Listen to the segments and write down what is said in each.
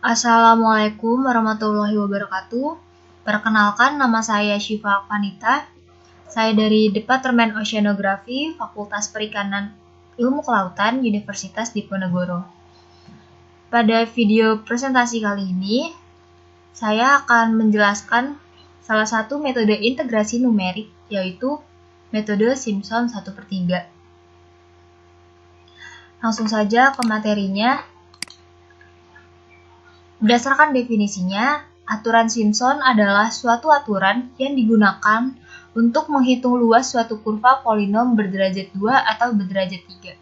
Assalamualaikum warahmatullahi wabarakatuh. Perkenalkan, nama saya Syifa Akvanita. Saya dari Departemen Oceanografi, Fakultas Perikanan Ilmu Kelautan, Universitas Diponegoro. Pada video presentasi kali ini, saya akan menjelaskan salah satu metode integrasi numerik, yaitu metode Simpson 1/3. Langsung saja ke materinya. Berdasarkan definisinya, aturan Simpson adalah suatu aturan yang digunakan untuk menghitung luas suatu kurva polinom berderajat 2 atau berderajat 3.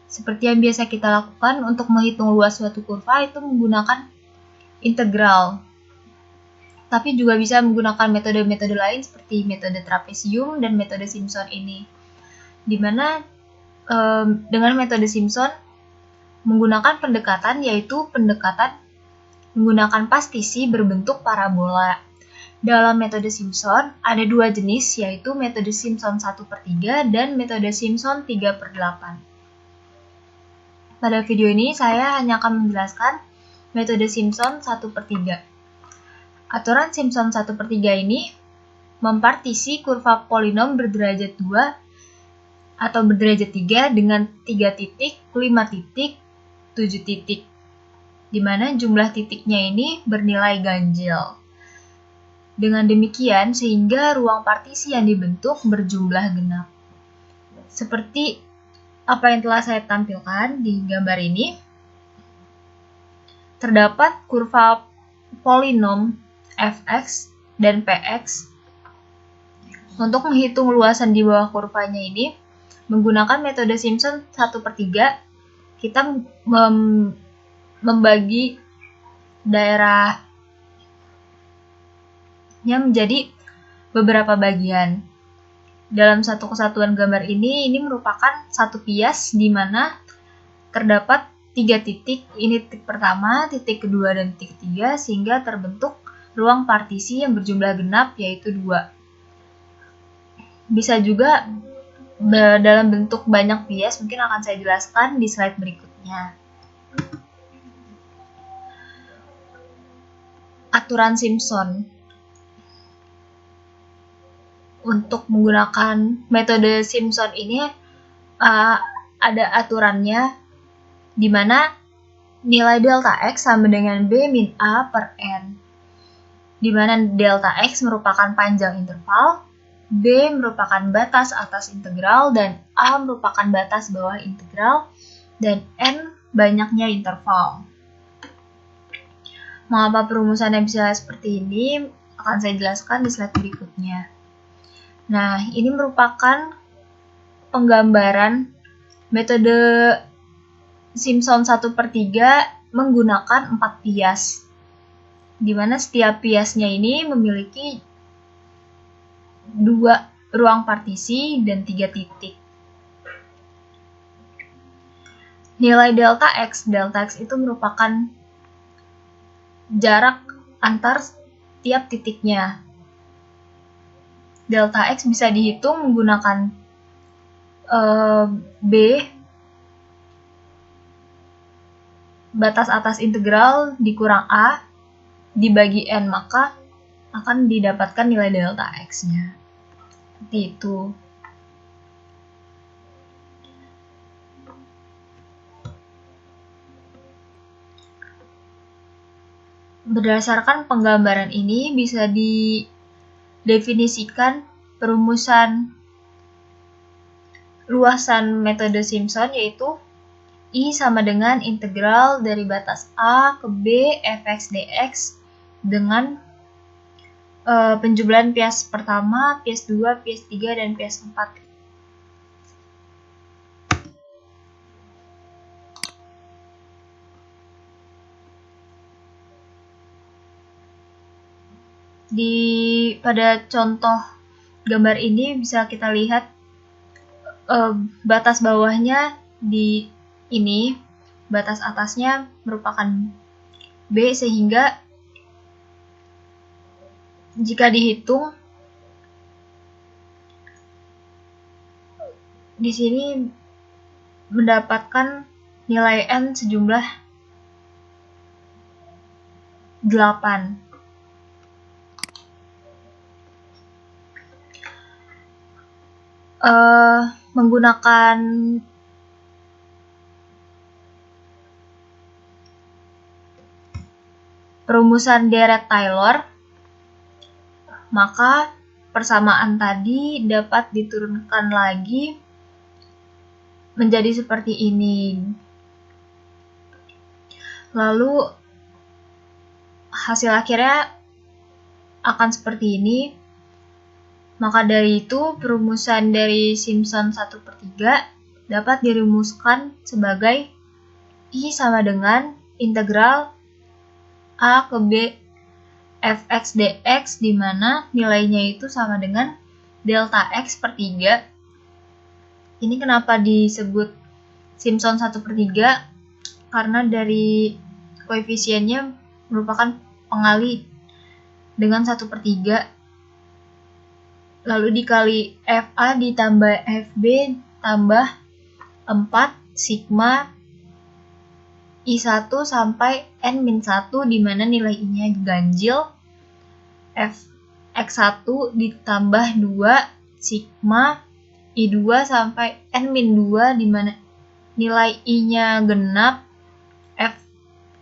Seperti yang biasa kita lakukan untuk menghitung luas suatu kurva itu menggunakan integral. Tapi juga bisa menggunakan metode-metode lain seperti metode trapesium dan metode Simpson ini. Dimana dengan metode Simpson menggunakan pendekatan yaitu pendekatan menggunakan pastisi berbentuk parabola. Dalam metode Simpson ada dua jenis, yaitu metode Simpson 1/3 dan metode Simpson 3/8. Pada video ini saya hanya akan menjelaskan metode Simpson 1/3. Aturan Simpson 1/3 ini mempartisi kurva polinom berderajat 2 atau berderajat 3 dengan 3 titik, 5 titik, 7 titik, di mana jumlah titiknya ini bernilai ganjil. Dengan demikian, sehingga ruang partisi yang dibentuk berjumlah genap. Seperti apa yang telah saya tampilkan di gambar ini, terdapat kurva polinom fx dan px. Untuk menghitung luasan di bawah kurvanya ini, menggunakan metode Simpson 1/3, kita membagi daerahnya menjadi beberapa bagian. Dalam satu kesatuan gambar ini merupakan satu pias di mana terdapat 3 titik, ini titik pertama, titik kedua, dan titik ketiga, sehingga terbentuk ruang partisi yang berjumlah genap yaitu 2. Bisa juga dalam bentuk banyak pias, mungkin akan saya jelaskan di slide berikutnya. Aturan Simpson. Untuk menggunakan metode Simpson ini ada aturannya di mana nilai delta X sama dengan B min A per N. Di mana delta X merupakan panjang interval, B merupakan batas atas integral, dan A merupakan batas bawah integral, dan N banyaknya interval. Mengapa perumusannya bisa seperti ini akan saya jelaskan di slide berikutnya. Nah, ini merupakan penggambaran metode Simpson 1/3 menggunakan 4 pias, di mana setiap piasnya ini memiliki 2 ruang partisi dan 3 titik. Nilai delta X itu merupakan jarak antar tiap titiknya. Delta X bisa dihitung menggunakan B batas atas integral dikurang A dibagi N, maka akan didapatkan nilai delta X-nya. Seperti itu. Berdasarkan penggambaran ini bisa didefinisikan perumusan luasan metode Simpson, yaitu I sama dengan integral dari batas A ke B fx dx dengan penjumlahan pias pertama, pias 2, pias 3, dan pias 4. Pada contoh gambar ini bisa kita lihat batas bawahnya di ini, batas atasnya merupakan B, sehingga jika dihitung di sini mendapatkan nilai N sejumlah 8. Menggunakan perumusan Dirac-Taylor, maka persamaan tadi dapat diturunkan lagi menjadi seperti ini. Lalu hasil akhirnya akan seperti ini. Maka dari itu, perumusan dari Simpson 1/3 dapat dirumuskan sebagai I sama dengan integral A ke B fx dx, di mana nilainya itu sama dengan delta x per 3. Ini kenapa disebut Simpson 1/3? Karena dari koefisiennya merupakan pengali dengan 1/3. Lalu dikali FA ditambah FB tambah 4 sigma I1 sampai N-1, di mana nilai I-nya ganjil. Fx1 ditambah 2 sigma I2 sampai N-2, di mana nilai I-nya genap.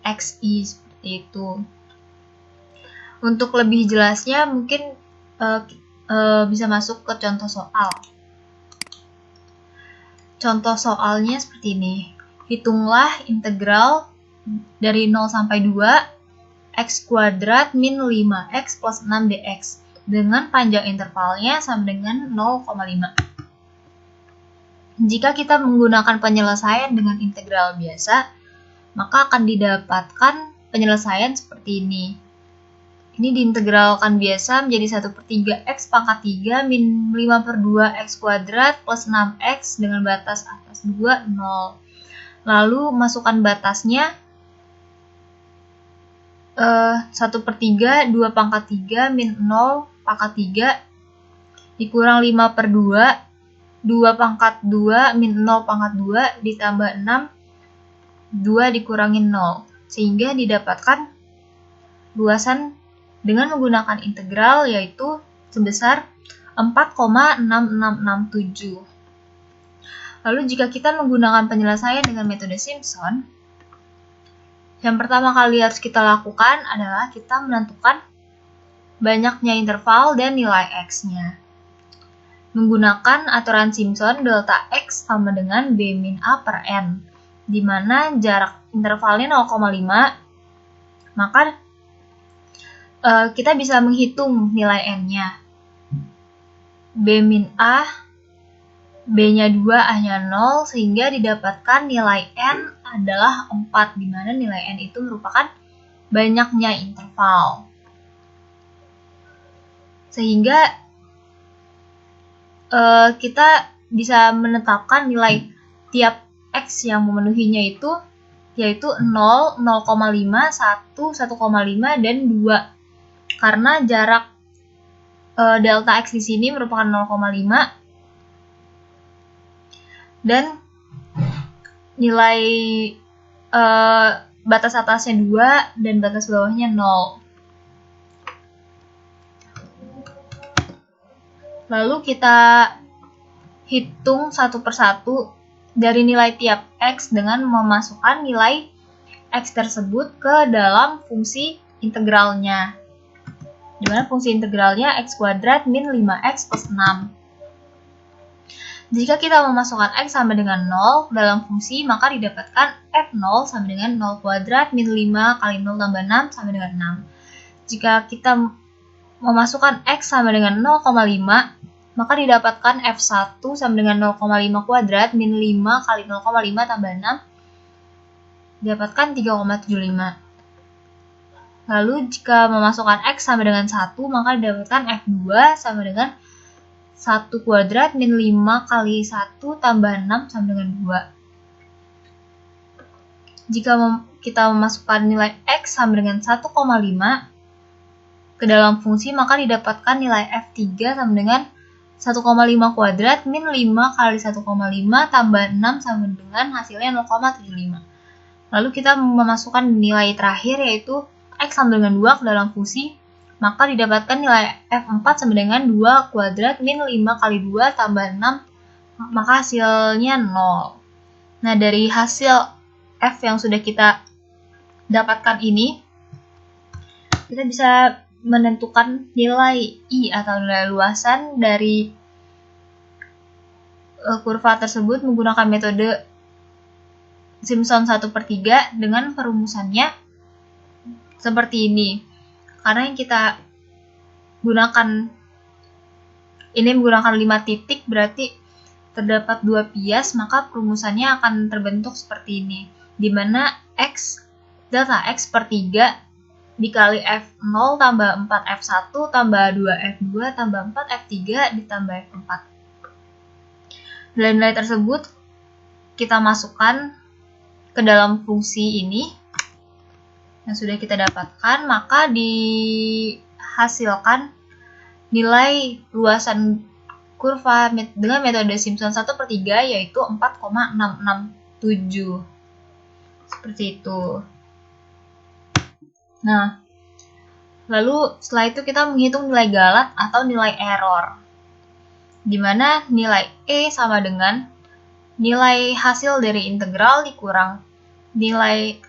Fxi seperti itu. Untuk lebih jelasnya mungkin bisa masuk ke contoh soal. Contoh soalnya seperti ini. Hitunglah integral dari 0 sampai 2 x kuadrat min 5x plus 6 dx dengan panjang intervalnya sama dengan 0,5. Jika kita menggunakan penyelesaian dengan integral biasa, maka akan didapatkan penyelesaian seperti ini. Ini diintegralkan biasa menjadi 1/3 x pangkat 3 min 5/2 x kuadrat plus 6x dengan batas atas 2, 0. Lalu masukkan batasnya 1/3 2 pangkat 3 min 0 pangkat 3 dikurang 5/2 2 pangkat 2 min 0 pangkat 2 ditambah 6 2 dikurangi 0, sehingga didapatkan luasan dengan menggunakan integral yaitu sebesar 4,6667. Lalu jika kita menggunakan penyelesaian dengan metode Simpson, yang pertama kali harus kita lakukan adalah kita menentukan banyaknya interval dan nilai x-nya. Menggunakan aturan Simpson, delta x sama dengan b min a per n, di mana jarak intervalnya 0,5, maka kita bisa menghitung nilai n-nya. B min A, B-nya 2, A-nya 0, sehingga didapatkan nilai n adalah 4, di mana nilai n itu merupakan banyaknya interval. Sehingga kita bisa menetapkan nilai tiap x yang memenuhinya itu, yaitu 0, 0,5, 1, 1,5, dan 2. Karena jarak delta x di sini merupakan 0,5 dan nilai batas atasnya 2 dan batas bawahnya 0. Lalu kita hitung satu persatu dari nilai tiap x dengan memasukkan nilai x tersebut ke dalam fungsi integralnya, di mana fungsi integralnya x kuadrat min 5x plus 6. Jika kita memasukkan x sama dengan 0 dalam fungsi, maka didapatkan f0 sama dengan 0 kuadrat min 5 kali 0 tambah 6 sama dengan 6. Jika kita memasukkan x sama dengan 0,5, maka didapatkan f1 sama dengan 0,5 kuadrat min 5 kali 0,5 tambah 6, didapatkan 3,75. Lalu jika memasukkan x sama dengan 1, maka didapatkan f2 sama dengan 1 kuadrat min 5 kali 1 tambah 6 sama dengan 2. Jika kita memasukkan nilai x sama dengan 1,5 ke dalam fungsi, maka didapatkan nilai f3 sama dengan 1,5 kuadrat min 5 kali 1,5 tambah 6 sama dengan hasilnya 0,75. Lalu kita memasukkan nilai terakhir yaitu X sama dengan 2 ke dalam fungsi, maka didapatkan nilai F4 sama dengan 2 kuadrat min 5 kali 2 tambah 6, maka hasilnya 0. Nah, dari hasil F yang sudah kita dapatkan ini, kita bisa menentukan nilai I atau nilai luasan dari kurva tersebut menggunakan metode Simpson 1/3 dengan perumusannya seperti ini. Karena yang kita gunakan ini menggunakan 5 titik, berarti terdapat 2 bias, maka perumusannya akan terbentuk seperti ini, di mana delta X per 3 dikali F0 tambah 4F1 tambah 2F2 tambah 4F3 ditambah F4. Nilai-nilai tersebut kita masukkan ke dalam fungsi ini yang sudah kita dapatkan, maka dihasilkan nilai luasan kurva dengan metode Simpson 1/3 yaitu 4,667. Seperti itu. Nah, lalu setelah itu kita menghitung nilai galat atau nilai error, di mana nilai E sama dengan nilai hasil dari integral dikurang nilai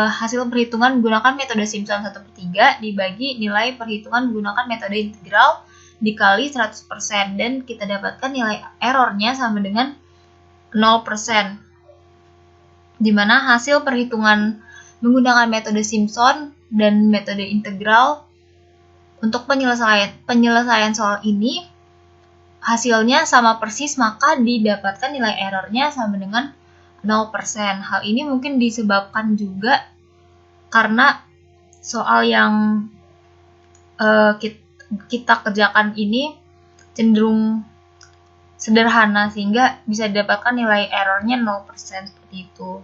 hasil perhitungan menggunakan metode Simpson 1/3 dibagi nilai perhitungan menggunakan metode integral dikali 100%, dan kita dapatkan nilai errornya sama dengan 0%, di mana hasil perhitungan menggunakan metode Simpson dan metode integral untuk penyelesaian soal ini hasilnya sama persis, maka didapatkan nilai errornya sama dengan 0%. Hal ini mungkin disebabkan juga karena soal yang kita kerjakan ini cenderung sederhana sehingga bisa didapatkan nilai errornya 0% seperti itu.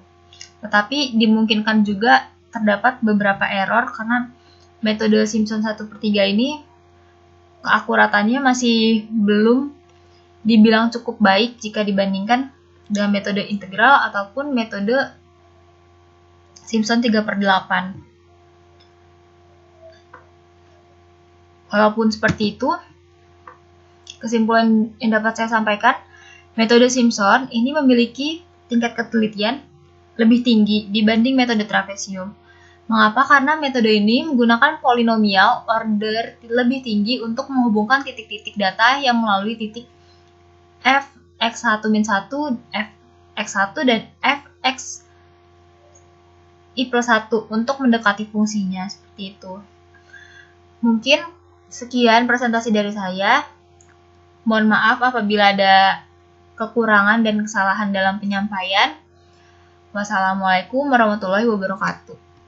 Tetapi dimungkinkan juga terdapat beberapa error karena metode Simpson 1/3 ini keakuratannya masih belum dibilang cukup baik jika dibandingkan dengan metode integral ataupun metode Simpson 3/8. Walaupun seperti itu, kesimpulan yang dapat saya sampaikan, metode Simpson ini memiliki tingkat ketelitian lebih tinggi dibanding metode trapesium. Mengapa? Karena metode ini menggunakan polinomial order lebih tinggi untuk menghubungkan titik-titik data yang melalui titik Fx1-1, Fx1, dan Fxi+1 untuk mendekati fungsinya, seperti itu. Mungkin sekian presentasi dari saya. Mohon maaf apabila ada kekurangan dan kesalahan dalam penyampaian. Wassalamualaikum warahmatullahi wabarakatuh.